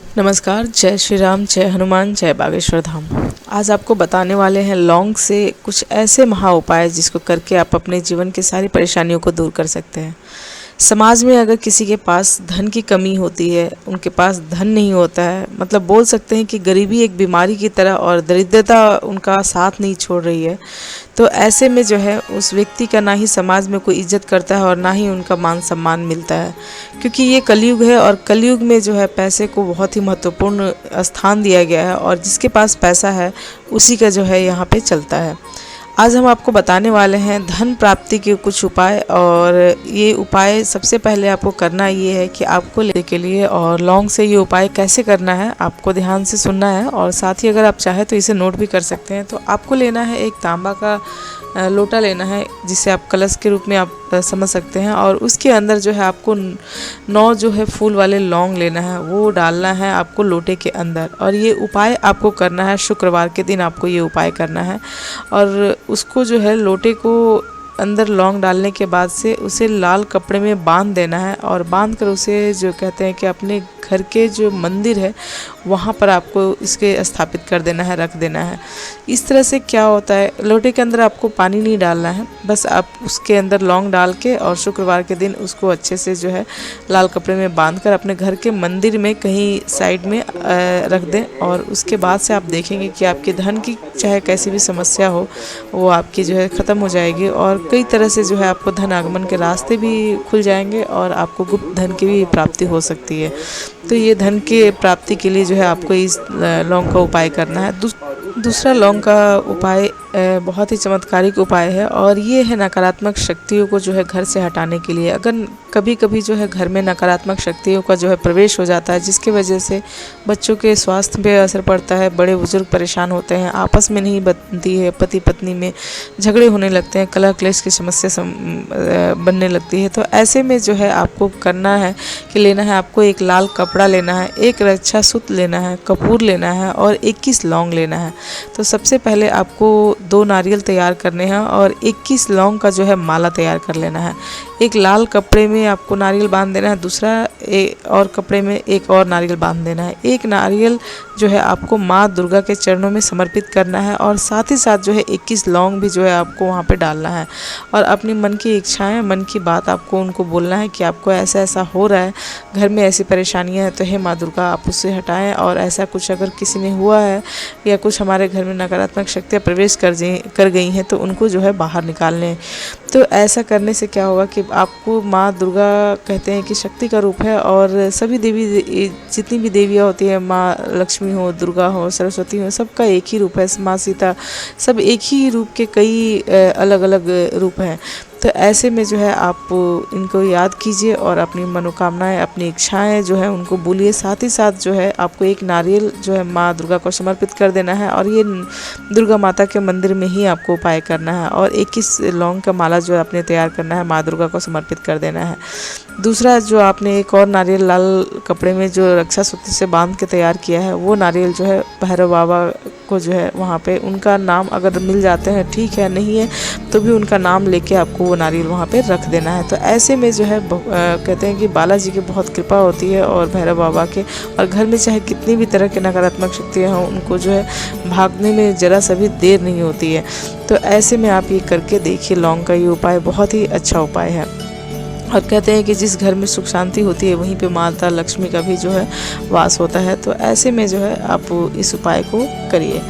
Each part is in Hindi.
नमस्कार, जय श्री राम, जय हनुमान, जय बागेश्वर धाम। आज आपको बताने वाले हैं लौंग से कुछ ऐसे महा उपाय जिसको करके आप अपने जीवन की सारी परेशानियों को दूर कर सकते हैं। समाज में अगर किसी के पास धन की कमी होती है, उनके पास धन नहीं होता है, मतलब बोल सकते हैं कि गरीबी एक बीमारी की तरह और दरिद्रता उनका साथ नहीं छोड़ रही है, तो ऐसे में जो है उस व्यक्ति का ना ही समाज में कोई इज्जत करता है और ना ही उनका मान सम्मान मिलता है, क्योंकि ये कलयुग है और कलयुग में जो है पैसे को बहुत ही महत्वपूर्ण स्थान दिया गया है और जिसके पास पैसा है उसी का जो है यहाँ पे चलता है। आज हम आपको बताने वाले हैं धन प्राप्ति के कुछ उपाय, और ये उपाय सबसे पहले आपको करना ये है कि आपको लेने के लिए और लौंग से ये उपाय कैसे करना है आपको ध्यान से सुनना है, और साथ ही अगर आप चाहें तो इसे नोट भी कर सकते हैं। तो आपको लेना है एक तांबा का लोटा लेना है, जिसे आप कलश के रूप में आप समझ सकते हैं, और उसके अंदर जो है आपको 9 जो है फूल वाले लौंग लेना है, वो डालना है आपको लोटे के अंदर। और ये उपाय आपको करना है शुक्रवार के दिन, आपको ये उपाय करना है। और उसको जो है लोटे को अंदर लौंग डालने के बाद से उसे लाल कपड़े में बांध देना है, और बांध कर उसे जो कहते हैं कि अपने घर के जो मंदिर है वहाँ पर आपको इसके स्थापित कर देना है, रख देना है। इस तरह से क्या होता है, लोटे के अंदर आपको पानी नहीं डालना है, बस आप उसके अंदर लौंग डाल के और शुक्रवार के दिन उसको अच्छे से जो है लाल कपड़े में बांध कर अपने घर के मंदिर में कहीं साइड में रख दें। और उसके बाद से आप देखेंगे कि आपके धन की चाहे कैसी भी समस्या हो वो आपकी जो है ख़त्म हो जाएगी, और कई तरह से जो है आपको धन आगमन के रास्ते भी खुल जाएंगे और आपको गुप्त धन की भी प्राप्ति हो सकती है। तो ये धन के प्राप्ति के लिए जो है आपको इस लौंग का उपाय करना है। दूसरा लौंग का उपाय बहुत ही चमत्कारिक उपाय है, और ये है नकारात्मक शक्तियों को जो है घर से हटाने के लिए। अगर कभी कभी जो है घर में नकारात्मक शक्तियों का जो है प्रवेश हो जाता है, जिसकी वजह से बच्चों के स्वास्थ्य पे असर पड़ता है, बड़े बुजुर्ग परेशान होते हैं, आपस में नहीं बनती है, पति पत्नी में झगड़े होने लगते हैं, कलह क्लेश की समस्या बनने लगती है, तो ऐसे में जो है आपको करना है कि लेना है आपको एक लाल कपड़ा लेना है, एक रक्षा सूत्र लेना है, कपूर लेना है और 21 लौंग लेना है। तो सबसे पहले आपको 2 नारियल तैयार करने हैं और 21 लौंग का जो है माला तैयार कर लेना है। एक लाल कपड़े में आपको नारियल बांध देना है, दूसरा और कपड़े में एक और नारियल बांध देना है। एक नारियल जो है आपको माँ दुर्गा के चरणों में समर्पित करना है, और साथ ही साथ जो है 21 लौंग भी जो है आपको वहाँ पे डालना है, और अपनी मन की इच्छाएं, मन की बात आपको उनको बोलना है कि आपको ऐसा ऐसा हो रहा है, घर में ऐसी परेशानियाँ हैं, तो हे माँ दुर्गा आप उससे हटाएँ, और ऐसा कुछ अगर किसी ने हुआ है या कुछ हमारे घर में नकारात्मक शक्तियाँ प्रवेश कर गई हैं तो उनको जो है बाहर निकाल लें। तो ऐसा करने से क्या होगा कि आपको माँ दुर्गा कहते हैं कि शक्ति का रूप है, और सभी देवी जितनी भी देवियाँ होती हैं, माँ लक्ष्मी हो, दुर्गा हो, सरस्वती हो, सबका एक ही रूप है, माँ सीता, सब एक ही रूप के कई अलग अलग रूप हैं। तो ऐसे में जो है आप इनको याद कीजिए और अपनी मनोकामनाएं, अपनी इच्छाएं जो है उनको बोलिए। साथ ही साथ जो है आपको एक नारियल जो है माँ दुर्गा को समर्पित कर देना है, और ये दुर्गा माता के मंदिर में ही आपको उपाय करना है, और 21 लौंग का माला जो आपने तैयार करना है माँ दुर्गा को समर्पित कर देना है। दूसरा जो आपने एक और नारियल लाल कपड़े में जो रक्षा सूत्र से बांध के तैयार किया है, वो नारियल जो है भैरव बाबा को जो है वहाँ पे उनका नाम अगर मिल जाते हैं ठीक है, नहीं है तो भी उनका नाम लेके आपको वो नारियल वहाँ पे रख देना है। तो ऐसे में जो है कहते हैं कि बालाजी की बहुत कृपा होती है और भैरव बाबा के, और घर में चाहे कितनी भी तरह की नकारात्मक शक्तियाँ हों उनको जो है भागने में ज़रा सा भी देर नहीं होती है। तो ऐसे में आप ये करके देखिए, लौंग का ये उपाय बहुत ही अच्छा उपाय है। और कहते हैं कि जिस घर में सुख शांति होती है वहीं पे माता लक्ष्मी का भी जो है वास होता है। तो ऐसे में जो है आप इस उपाय को करिए।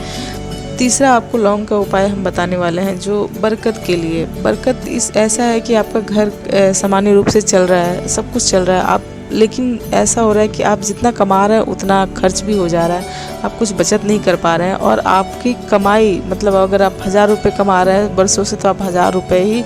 तीसरा आपको लौंग का उपाय हम बताने वाले हैं जो बरकत के लिए। बरकत ऐसा है कि आपका घर सामान्य रूप से चल रहा है, सब कुछ चल रहा है, आप लेकिन ऐसा हो रहा है कि आप जितना कमा रहे हैं उतना खर्च भी हो जा रहा है, आप कुछ बचत नहीं कर पा रहे हैं, और आपकी कमाई मतलब अगर आप 1000 रुपये कमा रहे हैं वर्षों से, तो आप 1000 रुपये ही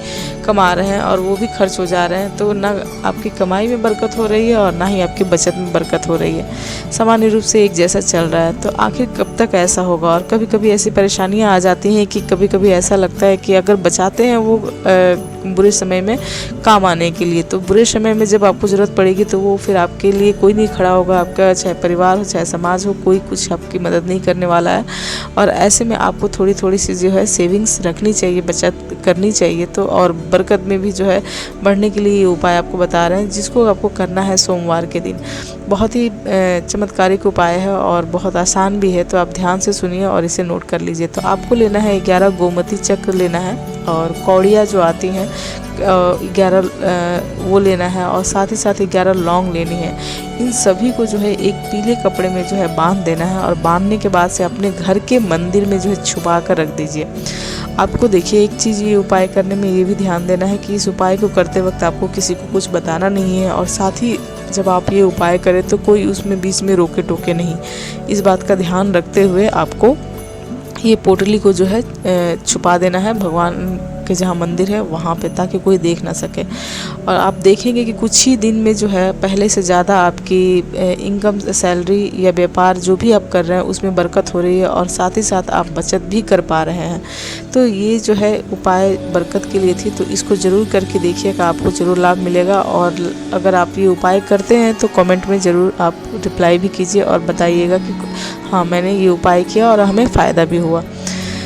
कमा रहे हैं और वो भी खर्च हो जा रहे हैं। तो ना आपकी कमाई में बरकत हो रही है और ना ही आपकी बचत में बरकत हो रही है, सामान्य रूप से एक जैसा चल रहा है। तो आखिर कब तक ऐसा होगा? और कभी कभी ऐसी परेशानियाँ आ जाती हैं कि कभी कभी ऐसा लगता है कि अगर बचाते हैं वो बुरे समय में काम आने के लिए, तो बुरे समय में जब आपको ज़रूरत पड़ेगी तो वो फिर आपके लिए कोई नहीं खड़ा होगा, आपका चाहे परिवार हो चाहे समाज हो, कोई कुछ आपको आपकी मदद नहीं करने वाला है। और ऐसे में आपको थोड़ी थोड़ी सी जो है सेविंग्स रखनी चाहिए, बचत करनी चाहिए। तो और बरकत में भी जो है बढ़ने के लिए ये उपाय आपको बता रहे हैं, जिसको आपको करना है सोमवार के दिन। बहुत ही चमत्कारिक उपाय है और बहुत आसान भी है, तो आप ध्यान से सुनिए और इसे नोट कर लीजिए। तो आपको लेना है 11 गोमती चक्र लेना है, और कौड़ियाँ जो आती हैं 11 वो लेना है, और साथ ही साथ 11 लौंग लेनी है। इन सभी को जो है एक पीले कपड़े में जो है बांध देना है, और बांधने के बाद से अपने घर के मंदिर में जो है छुपा कर रख दीजिए। आपको देखिए एक चीज़, ये उपाय करने में ये भी ध्यान देना है कि इस उपाय को करते वक्त आपको किसी को कुछ बताना नहीं है, और साथ ही जब आप ये उपाय करें तो कोई उसमें बीच में रोके टोके नहीं। इस बात का ध्यान रखते हुए आपको ये पोटली को जो है छुपा देना है भगवान के जहाँ मंदिर है वहाँ पे, ताकि कोई देख ना सके। और आप देखेंगे कि कुछ ही दिन में जो है पहले से ज़्यादा आपकी इनकम, सैलरी या व्यापार जो भी आप कर रहे हैं उसमें बरकत हो रही है, और साथ ही साथ आप बचत भी कर पा रहे हैं। तो ये जो है उपाय बरकत के लिए थी, तो इसको ज़रूर करके देखिएगा, आपको ज़रूर लाभ मिलेगा। और अगर आप ये उपाय करते हैं तो कमेंट में ज़रूर आप रिप्लाई भी कीजिए और बताइएगा कि हाँ मैंने ये उपाय किया और हमें फ़ायदा भी हुआ।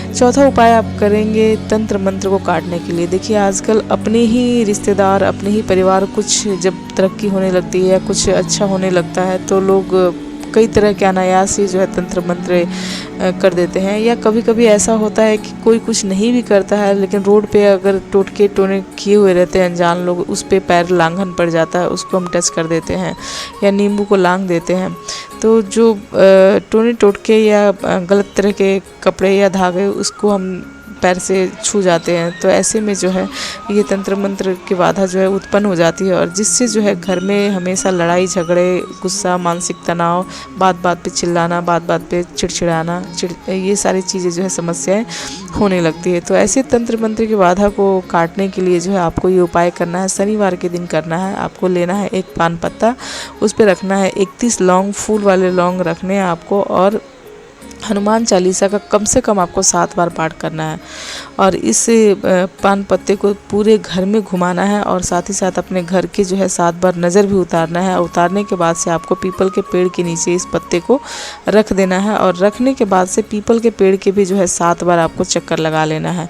चौथा उपाय आप करेंगे तंत्र मंत्र को काटने के लिए। देखिए आजकल अपने ही रिश्तेदार, अपने ही परिवार कुछ जब तरक्की होने लगती है या कुछ अच्छा होने लगता है तो लोग कई तरह के अनायास ही जो है तंत्र मंत्र कर देते हैं। या कभी कभी ऐसा होता है कि कोई कुछ नहीं भी करता है, लेकिन रोड पे अगर टोटके टोने किए हुए रहते हैं अनजान लोग, उस पे पैर लांघन पड़ जाता है, उसको हम टच कर देते हैं या नींबू को लांघ देते हैं। तो जो टोने टोटके या गलत तरह के कपड़े या धागे उसको हम पैर से छू जाते हैं, तो ऐसे में जो है ये तंत्र मंत्र की बाधा जो है उत्पन्न हो जाती है, और जिससे जो है घर में हमेशा लड़ाई झगड़े, गुस्सा, मानसिक तनाव, बात बात पे चिल्लाना, बात बात पे चिड़चिड़ाना, ये सारी चीज़ें जो है समस्याएं होने लगती है। तो ऐसे तंत्र मंत्र की बाधा को काटने के लिए जो है आपको ये उपाय करना है। शनिवार के दिन करना है। आपको लेना है एक पान पत्ता, उस पर रखना है 31 लौंग, फूल वाले लौंग रखने हैं आपको, और हनुमान चालीसा का कम से कम आपको 7 बार पाठ करना है। और इस पान पत्ते को पूरे घर में घुमाना है, और साथ ही साथ अपने घर के जो है 7 बार नज़र भी उतारना है। उतारने के बाद से आपको पीपल के पेड़ के नीचे इस पत्ते को रख देना है, और रखने के बाद से पीपल के पेड़ के भी जो है 7 बार आपको चक्कर लगा लेना है।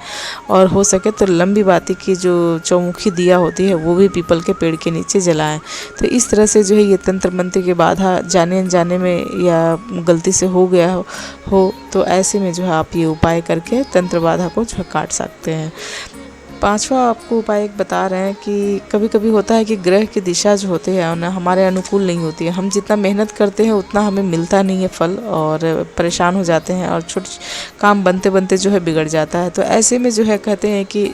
और हो सके तो लंबी बाती की जो चौमुखी दिया होती है वो भी पीपल के पेड़ के नीचे जलाएं। तो इस तरह से जो है ये तंत्र मंत्र की बाधा जाने अनजाने में या गलती से हो गया हो तो ऐसे में जो है आप ये उपाय करके तंत्र बाधा को जो काट सकते हैं। पांचवा आपको उपाय एक बता रहे हैं कि कभी कभी होता है कि ग्रह की दिशा जो होती है ना हमारे अनुकूल नहीं होती है। हम जितना मेहनत करते हैं उतना हमें मिलता नहीं है फल, और परेशान हो जाते हैं, और छोटे काम बनते बनते जो है बिगड़ जाता है। तो ऐसे में जो है कहते हैं कि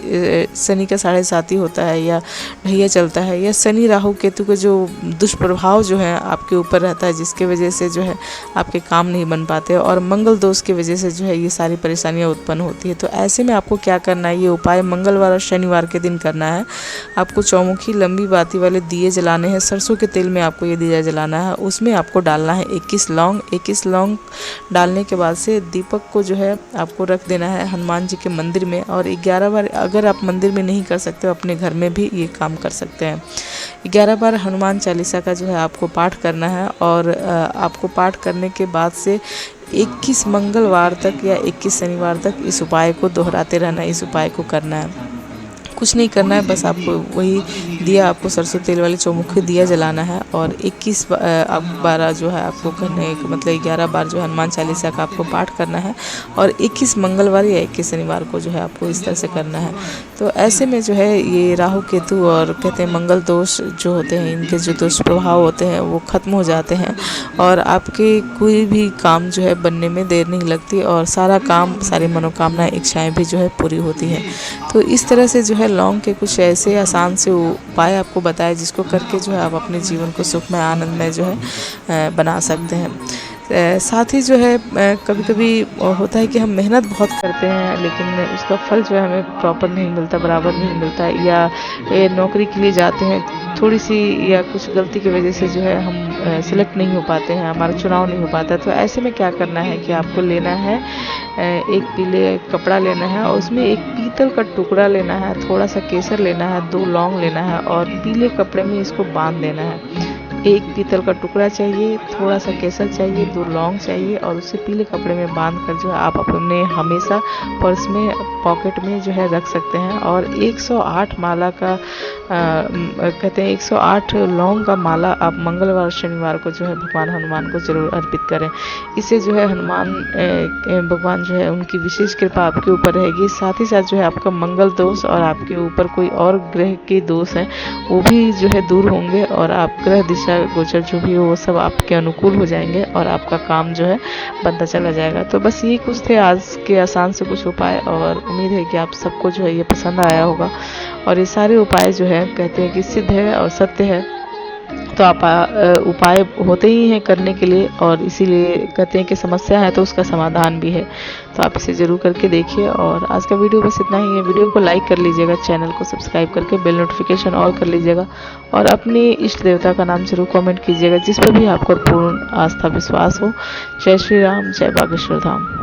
शनि का 7.5 होता है या ढैया चलता है, या शनि राहु केतु के जो दुष्प्रभाव जो है आपके ऊपर रहता है, जिसके वजह से जो है आपके काम नहीं बन पाते, और मंगल दोष की वजह से जो है ये सारी परेशानियाँ उत्पन्न होती है। तो ऐसे में आपको क्या करना है, ये उपाय मंगलवार और शनिवार के दिन करना है। आपको चौमुखी लंबी बाती वाले दिए जलाने हैं। सरसों के तेल में आपको ये दिया जलाना है। उसमें आपको डालना है 21 लौंग। 21 लौंग डालने के बाद से दीपक को जो है आपको रख देना है हनुमान जी के मंदिर में, और 11 बार, अगर आप मंदिर में नहीं कर सकते हो अपने घर में भी ये काम कर सकते हैं। 11 बार हनुमान चालीसा का जो है आपको पाठ करना है, और आपको पाठ करने के बाद से 21 मंगलवार तक या 21 शनिवार तक इस उपाय को दोहराते रहना है। इस उपाय को करना है, कुछ नहीं करना है, बस आपको वही दिया, आपको सरसों तेल वाले चौमुखी दिया जलाना है, और 21 बार जो है आपको करने मतलब 11 बार जो हनुमान चालीसा का आपको पाठ करना है, और 21 मंगलवार या 21 शनिवार को जो है आपको इस तरह से करना है। तो ऐसे में जो है ये राहु केतु और कहते हैं मंगल दोष जो होते हैं, इनके जो दुष्प्रभाव होते हैं वो ख़त्म हो जाते हैं, और आपके कोई भी काम जो है बनने में देर नहीं लगती, और सारा काम, सारी मनोकामना, इच्छाएँ भी जो है पूरी होती हैं। तो इस तरह से जो है लौंग के कुछ ऐसे आसान से उपाय आपको बताए, जिसको करके जो है आप अपने जीवन को सुखमय, आनंदमय जो है बना सकते हैं। साथ ही जो है कभी कभी होता है कि हम मेहनत बहुत करते हैं, लेकिन उसका फल जो है हमें प्रॉपर नहीं मिलता, बराबर नहीं मिलता, या नौकरी के लिए जाते हैं, थोड़ी सी या कुछ गलती की वजह से जो है हम सिलेक्ट नहीं हो पाते हैं, हमारा चुनाव नहीं हो पाता। तो ऐसे में क्या करना है कि आपको लेना है एक पीले कपड़ा लेना है, और उसमें एक पीतल का टुकड़ा लेना है, थोड़ा सा केसर लेना है, 2 लौंग लेना है, और पीले कपड़े में इसको बांध देना है। एक पीतल का टुकड़ा चाहिए, थोड़ा सा केसर चाहिए, 2 लौंग चाहिए और उसे पीले कपड़े में बांध कर जो है आप अपने हमेशा पर्स में पॉकेट में जो है रख सकते हैं। और 108 माला का कहते हैं 108 लौंग का माला आप मंगलवार शनिवार को जो है भगवान हनुमान को जरूर अर्पित करें। इससे जो है हनुमान भगवान जो है उनकी विशेष कृपा आपके ऊपर रहेगी। साथ ही साथ जो है आपका मंगल दोष और आपके ऊपर कोई और ग्रह के दोष हैं वो भी जो है दूर होंगे और आप ग्रह दिशा गोचर जो भी हो वो सब आपके अनुकूल हो जाएंगे और आपका काम जो है बनता चला जाएगा। तो बस ये कुछ थे आज के आसान से कुछ उपाय और उम्मीद है कि आप सबको जो है ये पसंद आया होगा। और ये सारे उपाय जो है कहते हैं कि सिद्ध है और सत्य है, तो आप उपाय होते ही हैं करने के लिए और इसीलिए कहते हैं कि समस्या है तो उसका समाधान भी है। तो आप इसे ज़रूर करके देखिए। और आज का वीडियो बस इतना ही है। वीडियो को लाइक कर लीजिएगा, चैनल को सब्सक्राइब करके बेल नोटिफिकेशन ऑल कर लीजिएगा और अपने इष्ट देवता का नाम जरूर कमेंट कीजिएगा जिस पर भी आपको पूर्ण आस्था विश्वास हो। जय श्री राम, जय बागेश्वर धाम।